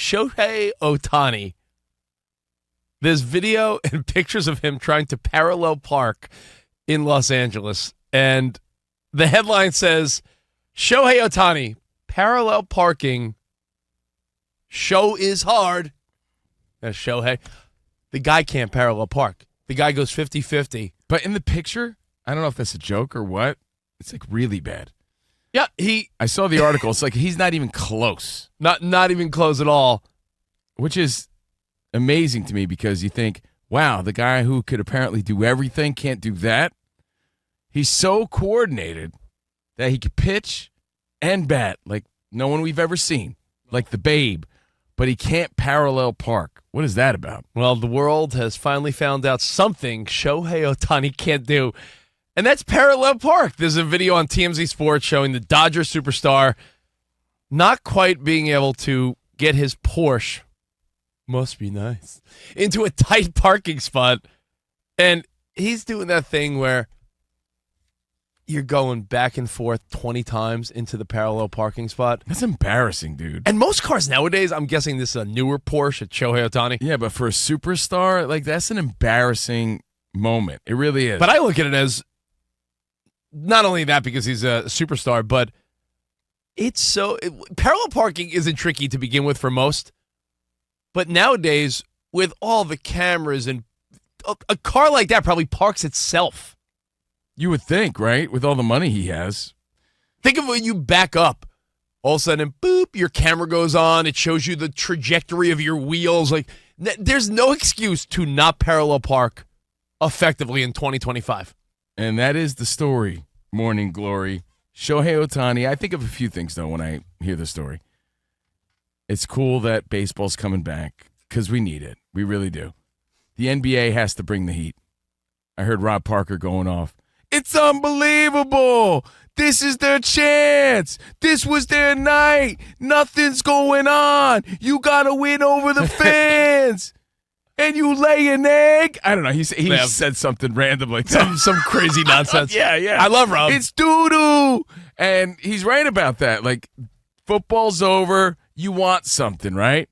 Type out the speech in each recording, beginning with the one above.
Shohei Ohtani. There's video and pictures of him trying to parallel park in Los Angeles. And the headline says, Shohei Ohtani, parallel parking, show is hard. That's Shohei. The guy can't parallel park. The guy goes 50-50. But in the picture, I don't know if that's a joke or what. It's like really bad. Yeah, I saw the article. It's like he's not even close. Not even close at all. Which is amazing to me because you think, wow, the guy who could apparently do everything can't do that. He's so coordinated that he could pitch and bat like no one we've ever seen, like the Babe, but he can't parallel park. What is that about? Well, the world has finally found out something Shohei Ohtani can't do, and that's parallel park. There's a video on TMZ Sports showing the Dodgers superstar not quite being able to get his Porsche, must be nice, into a tight parking spot, and he's doing that thing where you're going back and forth 20 times into the parallel parking spot. That's embarrassing, dude. And most cars nowadays, I'm guessing this is a newer Porsche at Shohei Ohtani. Yeah, but for a superstar, like that's an embarrassing moment. It really is. But I look at it as not only that because he's a superstar, but parallel parking isn't tricky to begin with for most. But nowadays, with all the cameras and a car like that probably parks itself. You would think, right? With all the money he has. Think of when you back up. All of a sudden, boop, your camera goes on. It shows you the trajectory of your wheels. Like, there's no excuse to not parallel park effectively in 2025. And that is the story, Morning Glory. Shohei Ohtani. I think of a few things, though, when I hear the story. It's cool that baseball's coming back because we need it. We really do. The NBA has to bring the heat. I heard Rob Parker going off. It's unbelievable. This is their chance. This was their night. Nothing's going on. You got to win over the fans. And you lay an egg. I don't know. He said something random like that. Some crazy nonsense. Yeah. I love Rob. It's doo-doo. And he's right about that. Like, football's over. You want something, right?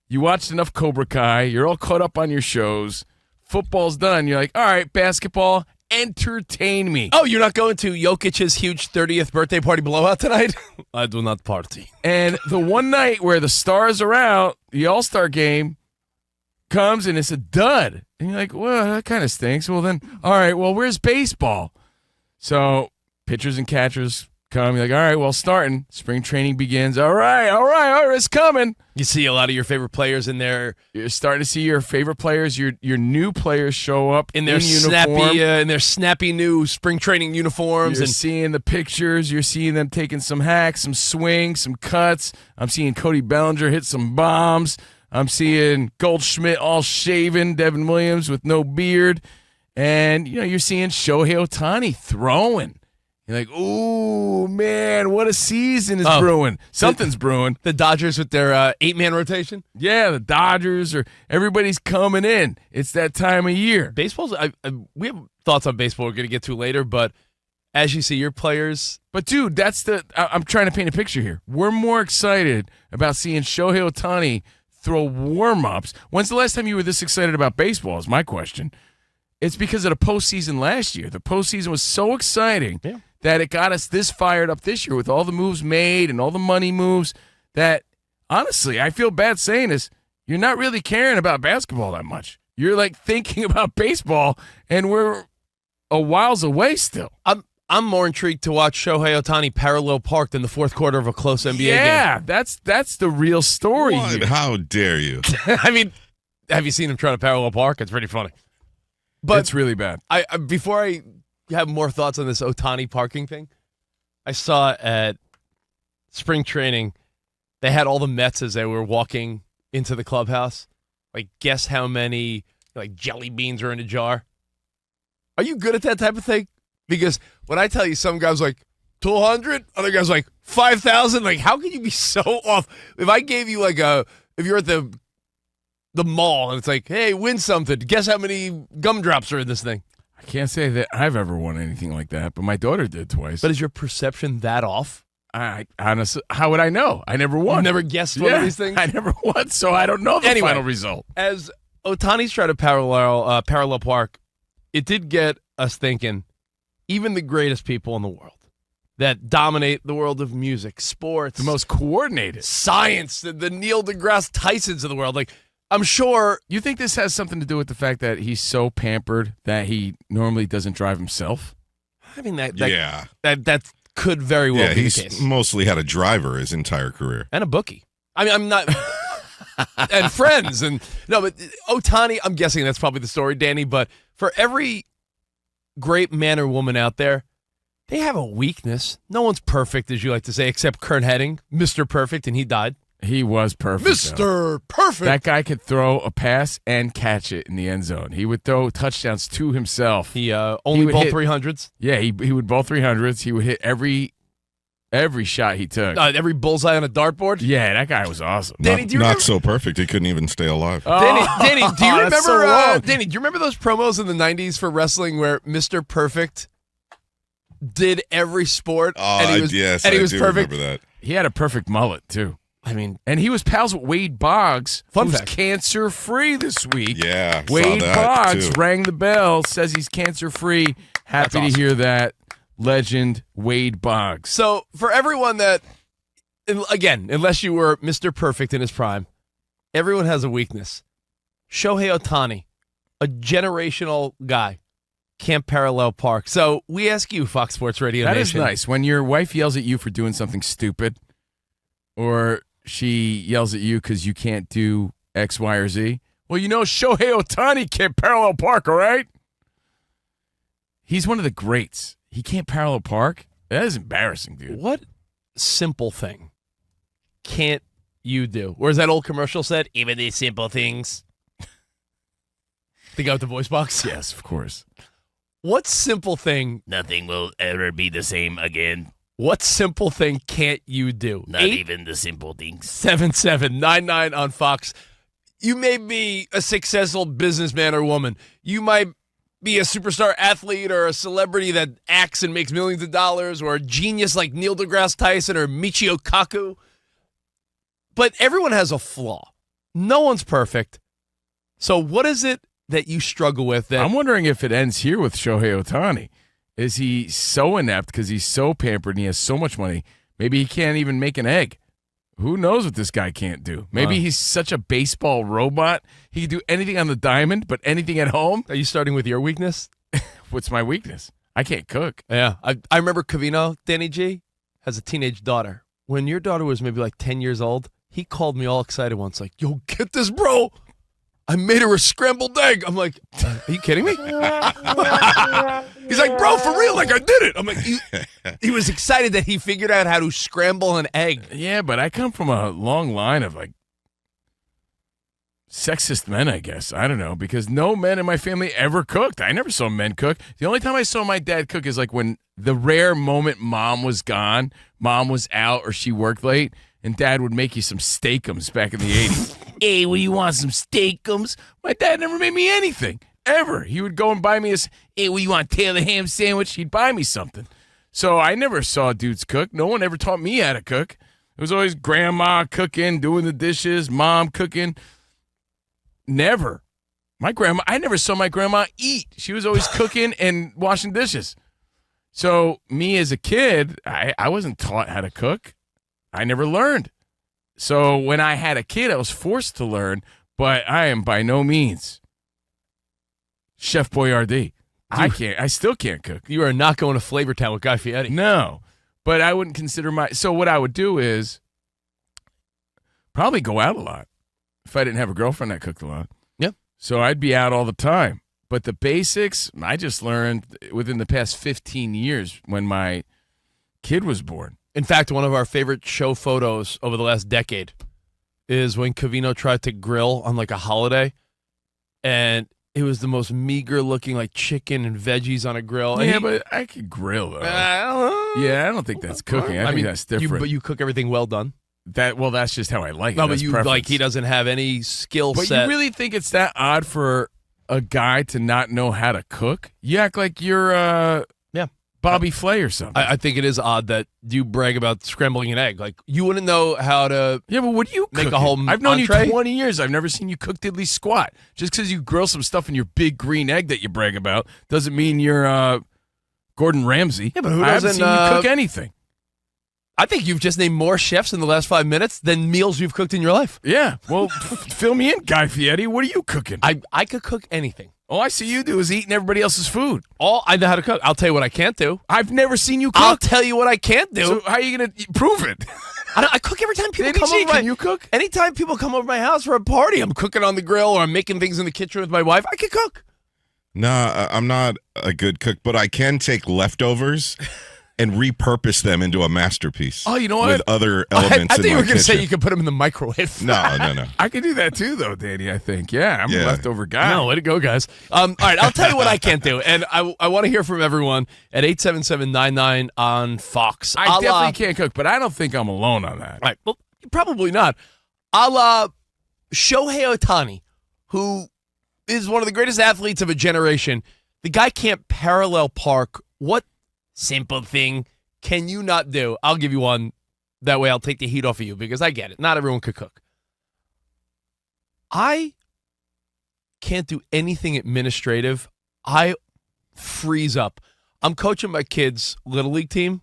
You watched enough Cobra Kai. You're all caught up on your shows. Football's done. You're like, all right, basketball, entertain me. Oh, you're not going to Jokic's huge 30th birthday party blowout tonight? I do not party. And the one night where the stars are out, the All-Star game comes and it's a dud. And you're like, well, that kind of stinks. Well, then, all right, well, where's baseball? So pitchers and catchers come. You're like, all right, well, starting. Spring training begins. All right, it's coming. You see a lot of your favorite players in there. You're starting to see your favorite players, your new players show up in their snappy new spring training uniforms. You're seeing the pictures. You're seeing them taking some hacks, some swings, some cuts. I'm seeing Cody Bellinger hit some bombs. I'm seeing Goldschmidt all shaven, Devin Williams with no beard. And, you're seeing Shohei Ohtani throwing. You're like, ooh, man, what a season is brewing. Something's brewing. The Dodgers with their 8-man rotation? Yeah, the Dodgers, everybody's coming in. It's that time of year. Baseball's, we have thoughts on baseball we're going to get to later, but as you see your players. But, dude, I'm trying to paint a picture here. We're more excited about seeing Shohei Ohtani throw warm-ups. When's the last time you were this excited about baseball is my question. It's because of the postseason last year. The postseason was so exciting that it got us this fired up this year with all the moves made and all the money moves that, honestly, I feel bad saying this, you're not really caring about basketball that much. You're, like, thinking about baseball, and we're a whiles away still. I'm more intrigued to watch Shohei Ohtani parallel parked in the fourth quarter of a close NBA game. Yeah, that's the real story here. How dare you? I mean, have you seen him trying to parallel park? It's pretty funny. But it's really bad. Before I have more thoughts on this Ohtani parking thing, I saw at spring training, they had all the Mets as they were walking into the clubhouse. Like, guess how many jelly beans are in a jar? Are you good at that type of thing? Because when I tell you some guys like 200, other guys like 5,000, like how can you be so off? If I gave you if you're at the mall and it's like, hey, win something. Guess how many gumdrops are in this thing? I can't say that I've ever won anything like that, but my daughter did twice. But is your perception that off? I honestly, how would I know? I never won. You never guessed one of these things? I never won, so I don't know the final result. As Otani's tried to parallel park, it did get us thinking, even the greatest people in the world that dominate the world of music, sports, The most coordinated. science, the Neil deGrasse Tysons of the world. Like, I'm sure. You think this has something to do with the fact that he's so pampered that he normally doesn't drive himself? I mean, that could very well be the he's case. mostly had a driver his entire career. And a bookie. I mean, I'm not. And friends. But Ohtani, I'm guessing that's probably the story, Danny. But for every great man or woman out there, they have a weakness. No one's perfect, as you like to say, except Kurt Hennig, Mr. Perfect, and he died. He was perfect. Mr. Perfect. That guy could throw a pass and catch it in the end zone. He would throw touchdowns to himself. He only bowled 300s. Yeah, he would bowl 300s. He would hit every shot he took. Every bullseye on a dartboard. Yeah, that guy was awesome. Danny, Not so perfect. He couldn't even stay alive. Danny, do you remember? That's so wrong. Danny, do you remember those promos in the '90s for wrestling where Mr. Perfect did every sport? I do perfect. remember that. He had a perfect mullet too. I mean, And he was pals with Wade Boggs, Fun who's fact. cancer-free this week. Yeah, saw Wade that, Boggs too. rang the bell, says he's cancer-free. Happy awesome. to hear that. Legend Wade Boggs. so for everyone that, again, unless you were Mr. Perfect in his prime, everyone has a weakness. Shohei Ohtani, a generational guy, can't parallel park. So we ask you, Fox Sports Radio That Nation. is nice. When your wife yells at you for doing something stupid, or she yells at you because you can't do X, Y, or Z. Well, Shohei Ohtani can't parallel park, all right? He's one of the greats. He can't parallel park? That is embarrassing, dude. What simple thing can't you do? Or as that old commercial said, even these simple things. Think out the voice box? Yes, of course. What simple thing, Nothing will ever be the same again. what simple thing can't you do? Not even the simple things. 877-99 on Fox. You may be a successful businessman or woman. You might be a superstar athlete or a celebrity that acts and makes millions of dollars, or a genius like Neil deGrasse Tyson or Michio Kaku. But everyone has a flaw. No one's perfect. So what is it that you struggle with? That I'm wondering if it ends here with Shohei Ohtani. Is he so inept because he's so pampered and he has so much money? Maybe he can't even make an egg. Who knows what this guy can't do? Maybe he's such a baseball robot. He can do anything on the diamond, but anything at home. Are you starting with your weakness? What's my weakness? I can't cook. Yeah. I remember Covino, Danny G, has a teenage daughter. When your daughter was maybe like 10 years old, he called me all excited once, like, yo, get this, bro. I made her a scrambled egg. I'm like, are you kidding me? He's like, bro, for real, like I did it. I'm like, he was excited that he figured out how to scramble an egg. Yeah, but I come from a long line of like sexist men, I guess. I don't know, because no men in my family ever cooked. I never saw men cook. The only time I saw my dad cook is like when the rare moment mom was gone, mom was out or she worked late, and dad would make you some steakums back in the 80s. Hey, well, you want some steakums? My dad never made me anything, ever. He would go and buy me hey, well, you want a Taylor ham sandwich? He'd buy me something. So I never saw dudes cook. No one ever taught me how to cook. It was always grandma cooking, doing the dishes, mom cooking. Never. I never saw my grandma eat. She was always cooking and washing dishes. So me as a kid, I wasn't taught how to cook. I never learned. So when I had a kid, I was forced to learn, but I am by no means Chef Boyardee. I still can't cook. You are not going to Flavor Town with Guy Fieri. No, but I wouldn't consider so what I would do is probably go out a lot if I didn't have a girlfriend that cooked a lot. Yep. So I'd be out all the time. But the basics, I just learned within the past 15 years when my kid was born. In fact, one of our favorite show photos over the last decade is when Covino tried to grill on like a holiday, and it was the most meager looking like chicken and veggies on a grill. And But I could grill though. I Don't think that's cooking. I think that's different. But you cook everything well done. That's just how I like it. No, but That's you preference. like he doesn't have any skill But set. you really think it's that odd for a guy to not know how to cook? You act like you're Bobby Flay or something. I think it is odd that you brag about scrambling an egg. Like, you wouldn't know how to Yeah, but what do you make cook a whole I've known entree? you 20 years. I've never seen you cook diddly squat. Just because you grill some stuff in your big green egg that you brag about doesn't mean you're Gordon Ramsay. Yeah, but who I haven't doesn't, seen you cook anything. I think you've just named more chefs in the last 5 minutes than meals you've cooked in your life. Yeah, well, fill me in, Guy Fieri. What are you cooking? I could cook anything. All I see you do is eating everybody else's food. All I know how to cook. I'll tell you what I can't do. I've never seen you cook. I'll tell you what I can't do. So how are you going to prove it? I cook every time people Danny come G, over. can you cook? Anytime people come over my house for a party, I'm cooking on the grill or I'm making things in the kitchen with my wife. I can cook. Nah, I'm not a good cook, but I can take leftovers and repurpose them into a masterpiece. Oh, you know what? With other elements I thought in you my were going to say kitchen. you could put them in the microwave. No. I can do that too, though, Danny, I think. Yeah, I'm a Yeah. leftover guy. No, way to go, guys. All right, I'll tell you what I can't do. And I want to hear from everyone at 877-99 on Fox. I definitely can't cook, but I don't think I'm alone on that. All right, well, probably not. A la Shohei Ohtani, who is one of the greatest athletes of a generation. The guy can't parallel park. What simple thing can you not do? I'll give you one. That way I'll take the heat off of you because I get it. Not everyone could cook. I can't do anything administrative. I freeze up. I'm coaching my kids' Little League team.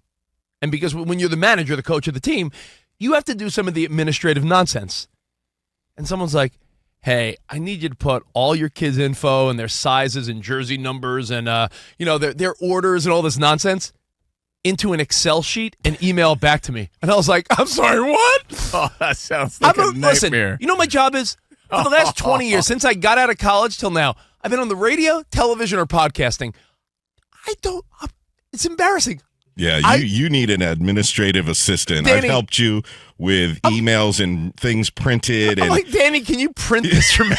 And because when you're the manager, the coach of the team, you have to do some of the administrative nonsense. And someone's like, hey, I need you to put all your kids' info and their sizes and jersey numbers and their orders and all this nonsense into an Excel sheet and email it back to me. And I was like, I'm sorry, what? Oh, that sounds like a nightmare. Listen, you know what my job is? For the last 20 years, since I got out of college till now, I've been on the radio, television, or podcasting. It's embarrassing. Yeah, you need an administrative assistant. Danny, I've helped you with emails and things printed. I'm and like, Danny, can you print this for me?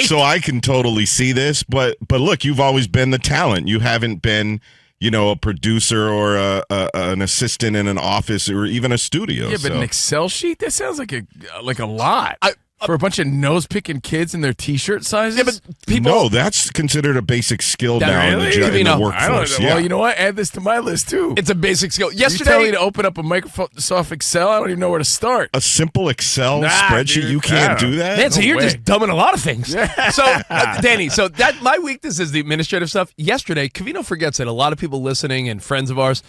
so I can totally see this. But look, you've always been the talent. You haven't been, a producer or an assistant in an office or even a studio. Yeah, but an Excel sheet? That sounds like a lot. For a bunch of nose-picking kids in their T-shirt sizes? Yeah, but people... No, that's considered a basic skill now in the workforce. Well, you know what? Add this to my list, too. It's a basic skill. Yesterday... You tell me to open up a Microsoft Excel? I don't even know where to start. A simple Excel spreadsheet? Dude, you can't do that? Man, so you're just dumbing a lot of things. Yeah. So, Danny, that my weakness is the administrative stuff. Yesterday, Covino forgets it. A lot of people listening and friends of ours,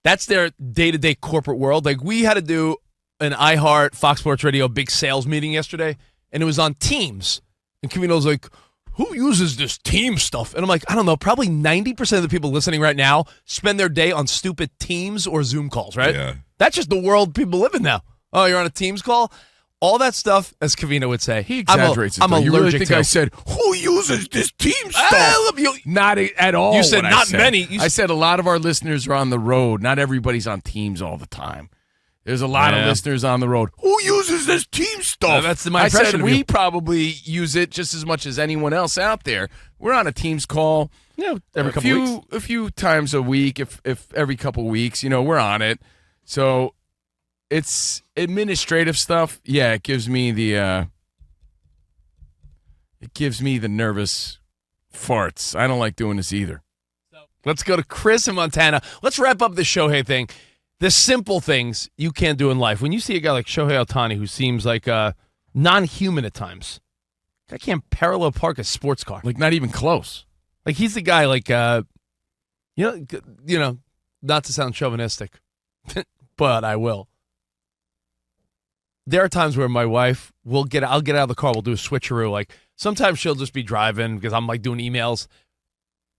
that's their day-to-day corporate world. Like, we had to do an iHeart, Fox Sports Radio big sales meeting yesterday, and it was on Teams. And Covino's like, who uses this Teams stuff? And I'm like, I don't know, probably 90% of the people listening right now spend their day on stupid Teams or Zoom calls, right? Yeah. That's just the world people live in now. Oh, you're on a Teams call? All that stuff, as Covino would say. He exaggerates I'm it, though. You really think to. I said, who uses this Teams stuff? Not at all. You said what not I said. many. I said a lot of our listeners are on the road. Not everybody's on Teams all the time. There's a lot of listeners on the road. Who uses this team stuff? That's my I impression said of we you. probably use it just as much as anyone else out there. We're on a Teams call every couple weeks. A few times a week, if every couple weeks, we're on it. So it's administrative stuff. Yeah, it gives me the nervous farts. I don't like doing this either. Let's go to Chris in Montana. Let's wrap up the Shohei thing. The simple things you can't do in life. When you see a guy like Shohei Ohtani who seems like non-human at times, I can't parallel park a sports car. Like not even close. Like he's the guy like, not to sound chauvinistic, but I will. There are times where my wife I'll get out of the car, we'll do a switcheroo. Like sometimes she'll just be driving because I'm like doing emails.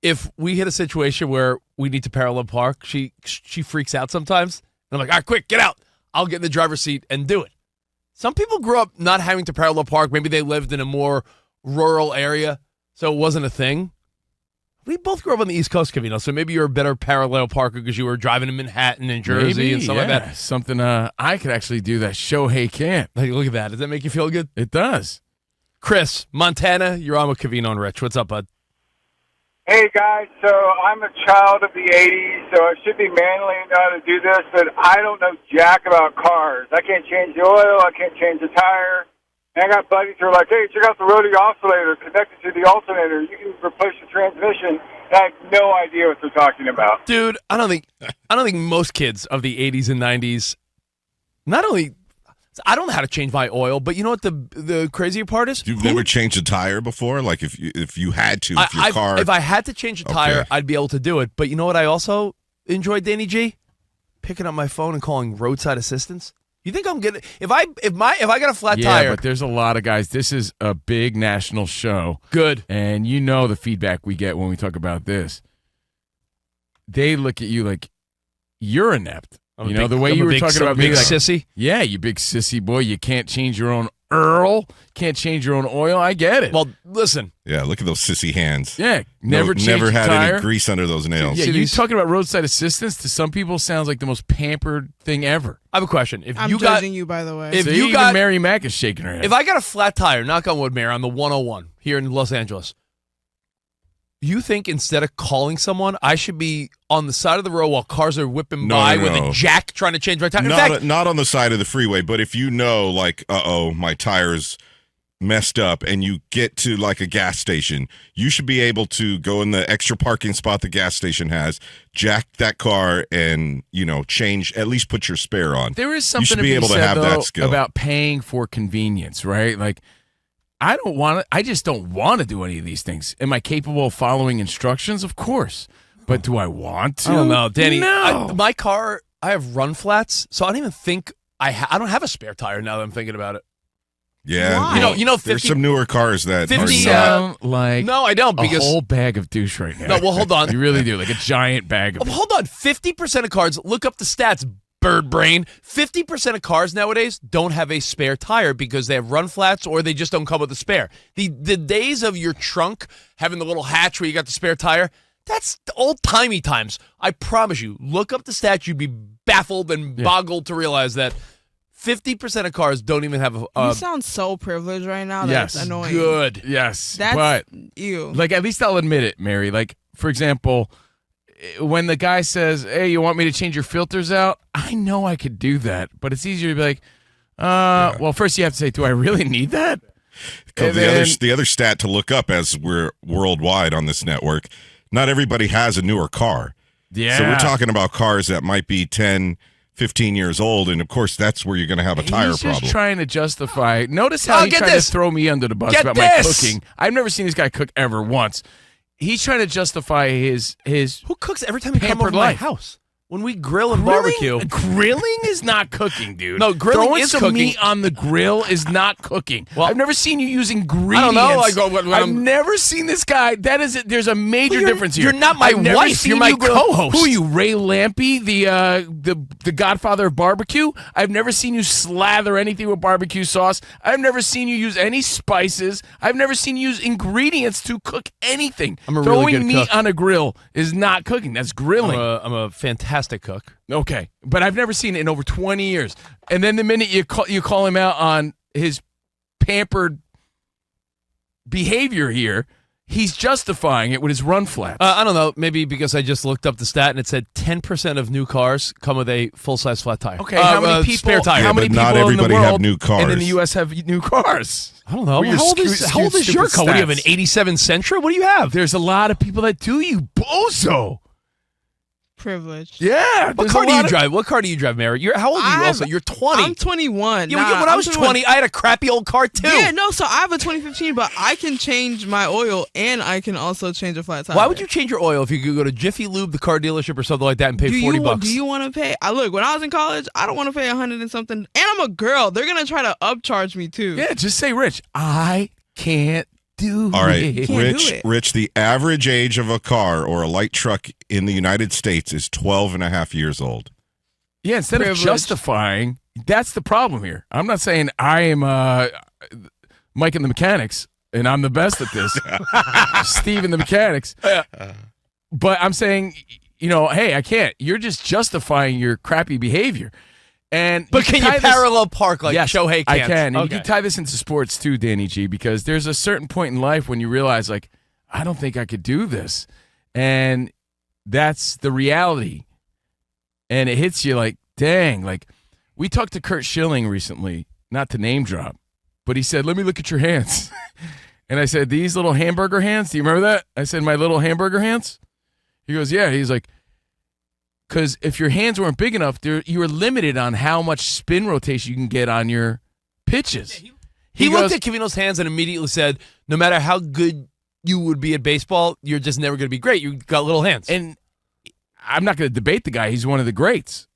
If we hit a situation where we need to parallel park, she freaks out sometimes. And I'm like, all right, quick, get out. I'll get in the driver's seat and do it. Some people grew up not having to parallel park. Maybe they lived in a more rural area, so it wasn't a thing. We both grew up on the East Coast, Covino, so maybe you're a better parallel parker because you were driving in Manhattan and Jersey and stuff like that. Something I could actually do that Shohei can't. Hey, look at that. Does that make you feel good? It does. Chris, Montana, you're on with Covino and Rich. What's up, bud? Hey, guys, so I'm a child of the 80s, so I should be manly and know how to do this, but I don't know jack about cars. I can't change the oil. I can't change the tire. And I got buddies who are like, hey, check out the rotary oscillator connected to the alternator. You can replace the transmission. I have no idea what they're talking about. Dude, I don't think most kids of the 80s and 90s, not only, I don't know how to change my oil, but you know what the crazier part is? You've never changed a tire before? Like if you had to, if your car. If I had to change a tire, I'd be able to do it. But you know what I also enjoyed, Danny G? Picking up my phone and calling roadside assistance. You think I'm gonna if I got a flat tire? Yeah, but there's a lot of guys. This is a big national show. Good. And you know the feedback we get when we talk about this. They look at you like you're inept. I'm you know, the way you were talking about me, big like, sissy. Yeah, you big sissy boy. You can't change your own can't change your own oil. I get it. Well, listen. Yeah, look at those sissy hands. Yeah, never had tire. any grease under those nails. Yeah, you talking about roadside assistance to some people sounds like the most pampered thing ever. I have a question. If I'm you judging you, by the way. If so you even got Mary Mack is shaking her head. If I got a flat tire, knock on wood, Mayor, on the 101 here in Los Angeles, you think instead of calling someone, I should be on the side of the road while cars are whipping by with a jack trying to change my tire? Not on the side of the freeway, but if you know, like, my tire's messed up and you get to like a gas station, you should be able to go in the extra parking spot the gas station has, jack that car and, change, at least put your spare on. There is something you should to be able to said, have though, that skill about paying for convenience, right? Like, I just don't want to do any of these things. Am I capable of following instructions? Of course. But do I want to? I don't know, Danny. No. My car, I have run flats, so I don't even think I don't have a spare tire now that I'm thinking about it. Yeah. Why? You know, 50, there's some newer cars that 50, are You not. sound like no, I don't because a whole bag of douche right now. No, well, hold on. You really do, like a giant bag of. Hold on. 50% of cars, look up the stats, bird brain. 50% of cars nowadays don't have a spare tire because they have run flats or they just don't come with a spare. The days of your trunk having the little hatch where you got the spare tire, that's old-timey times. I promise you, look up the stats, you'd be baffled and boggled to realize that 50% of cars don't even have a you sound so privileged right now. Yes. That's annoying. Good. Yes. That's but you. like, at least I'll admit it, Mary. Like, for example, when the guy says, "Hey, you want me to change your filters out?" I know I could do that, but it's easier to be like, well, first you have to say, "Do I really need that?" The other stat to look up, as we're worldwide on this network, not everybody has a newer car. Yeah. So we're talking about cars that might be 10, 15 years old, and of course that's where you're going to have a tire He's problem. just trying to justify. Notice how he tried to throw me under the bus about my cooking. I've never seen this guy cook ever once. He's trying to justify his Who cooks every time you come over pampered to my life. house? When we grill and barbecue. Grilling is not cooking, dude. No, grilling Throwing is some cooking. meat on the grill is not cooking. Well, I've never seen you use ingredients. I don't know. I've never seen this guy. That is, there's a major difference here. You're not my I've never wife. seen You're my you grill- co-host. Who are you, Ray Lampy, the Godfather of barbecue? I've never seen you slather anything with barbecue sauce. I've never seen you use any spices. I've never seen you use ingredients to cook anything. I'm a Throwing really good meat cook. on a grill is not cooking. That's grilling. I'm a fantastic cook. Okay, but I've never seen it in over 20 years. And then the minute you call him out on his pampered behavior here, he's justifying it with his run flats. I don't know. Maybe because I just looked up the stat and it said 10% of new cars come with a full-size flat tire. Okay, how many people? Spare tire. How many but people not in everybody the have world new cars. and in the U.S. have new cars? I don't know. Well, How old you're is skewed your stupid car? What do you have, an stats. 87 Sentra? What do you have? There's a lot of people that do, you bozo. Privileged. Yeah. What car do you drive? What car do you drive, Mary? How old are you also? You're 20. I'm 21. Yeah, Nah, when I I'm was 21. 20, I had a crappy old car too. Yeah, no, so I have a 2015, but I can change my oil and I can also change a flat tire. Why would you change your oil if you could go to Jiffy Lube, the car dealership, or something like that, and pay $40? Do you want to pay? Look, when I was in college, I don't want to pay 100 and something, and I'm a girl. They're gonna try to upcharge me too. Yeah, just say, Rich, I can't do All right, it. Can't do it. Rich, the average age of a car or a light truck in the United States is 12 and a half years old. Yeah, instead Privilege. of justifying, that's the problem here. I'm not saying I am Mike and the Mechanics, and I'm the best at this. Steve and the Mechanics. But I'm saying, hey, I can't. You're just justifying your crappy behavior. But can you parallel park like yes, Shohei can't? I can. And Okay. you can tie this into sports too, Danny G, because there's a certain point in life when you realize, like, I don't think I could do this. And that's the reality. And it hits you like, dang. Like, we talked to Kurt Schilling recently, not to name drop, but he said, let me look at your hands. And I said, these little hamburger hands, do you remember that? I said, my little hamburger hands? He goes, yeah. He's like, because if your hands weren't big enough, you were limited on how much spin rotation you can get on your pitches. He looked at Covino's hands and immediately said, no matter how good you would be at baseball, you're just never going to be great. You got little hands. And I'm not going to debate the guy. He's one of the greats.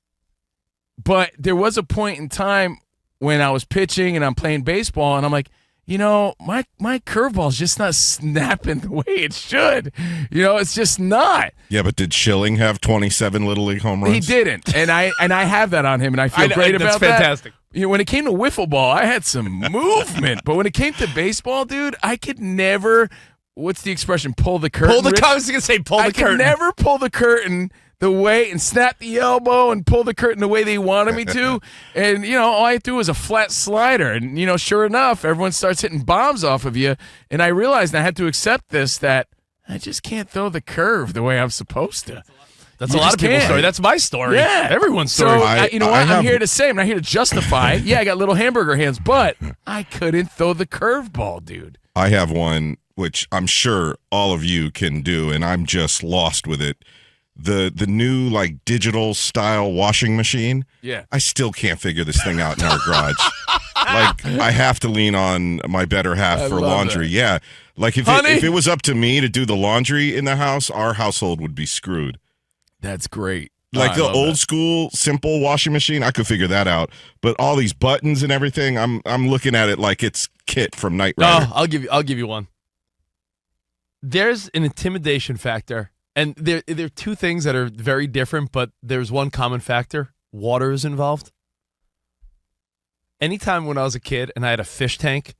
But there was a point in time when I was pitching and I'm playing baseball, and I'm like, my curveball's just not snapping the way it should. It's just not. Yeah, but did Schilling have 27 Little League home runs? He didn't, and I have that on him, and I feel great about that. That's fantastic. When it came to wiffle ball, I had some movement, but when it came to baseball, dude, I could never. What's the expression? Pull the curtain. I was going to say pull the curtain. I could never pull the curtain the way and snap the elbow and pull the curtain the way they wanted me to. And, all I do is a flat slider. And, sure enough, everyone starts hitting bombs off of you. And I realized I had to accept this, that I just can't throw the curve the way I'm supposed to. That's a lot of people's story. That's my story. Yeah. Everyone's story. So, I'm here to say, I'm not here to justify. Yeah, I got little hamburger hands, but I couldn't throw the curveball, dude. I have one, which I'm sure all of you can do, and I'm just lost with it. The new digital style washing machine. Yeah. I still can't figure this thing out in our garage. I have to lean on my better half for laundry. That. Yeah. If it was up to me to do the laundry in the house, our household would be screwed. That's great. The old school simple washing machine, I could figure that out. But all these buttons and everything, I'm looking at it like it's Kit from Knight Rider. I'll give you one. There's an intimidation factor. And there are two things that are very different, but there's one common factor. Water is involved. Anytime when I was a kid and I had a fish tank,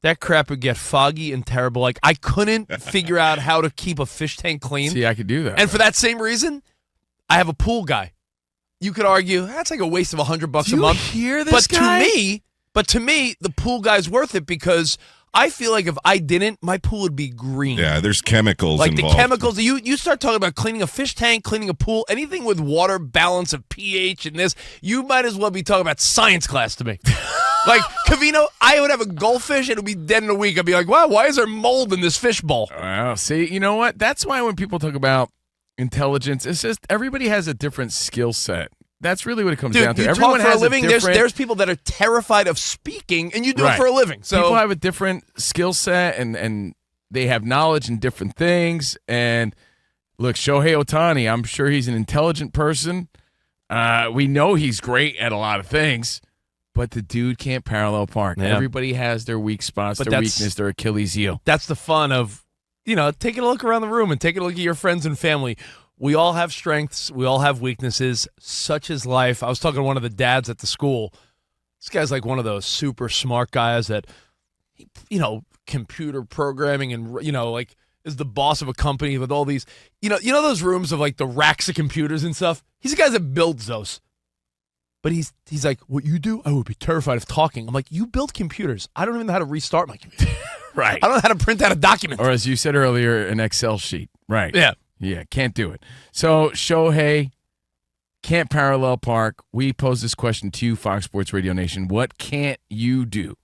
that crap would get foggy and terrible. I couldn't figure out how to keep a fish tank clean. See, I could do that. And for that same reason, I have a pool guy. You could argue, that's like a waste of $100 a month. Do you hear this guy? But to me, the pool guy's worth it because I feel like if I didn't, my pool would be green. Yeah, there's chemicals involved. The chemicals. You start talking about cleaning a fish tank, cleaning a pool, anything with water balance of pH and this, you might as well be talking about science class to me. Covino, I would have a goldfish, it would be dead in a week. I'd be like, wow, why is there mold in this fish bowl? Well, see, you know what? That's why when people talk about intelligence, it's just everybody has a different skill set. That's really what it comes down to. You Everyone talk for has a living. different... There's people that are terrified of speaking, and you do it for a living. So people have a different skill set, and they have knowledge in different things. And look, Shohei Ohtani, I'm sure he's an intelligent person. We know he's great at a lot of things, but the dude can't parallel park. Yeah. Everybody has their weak spots, their weakness, their Achilles heel. That's the fun of, taking a look around the room and taking a look at your friends and family. We all have strengths. We all have weaknesses. Such is life. I was talking to one of the dads at the school. This guy's like one of those super smart guys that, computer programming and, is the boss of a company with all these, those rooms of the racks of computers and stuff. He's the guy that builds those. But he's like, what you do? I would be terrified of talking. I'm like, you build computers. I don't even know how to restart my computer. Right. I don't know how to print out a document. Or as you said earlier, an Excel sheet. Right. Yeah. Yeah, can't do it. So, Shohei can't parallel park. We pose this question to you, Fox Sports Radio Nation. What can't you do?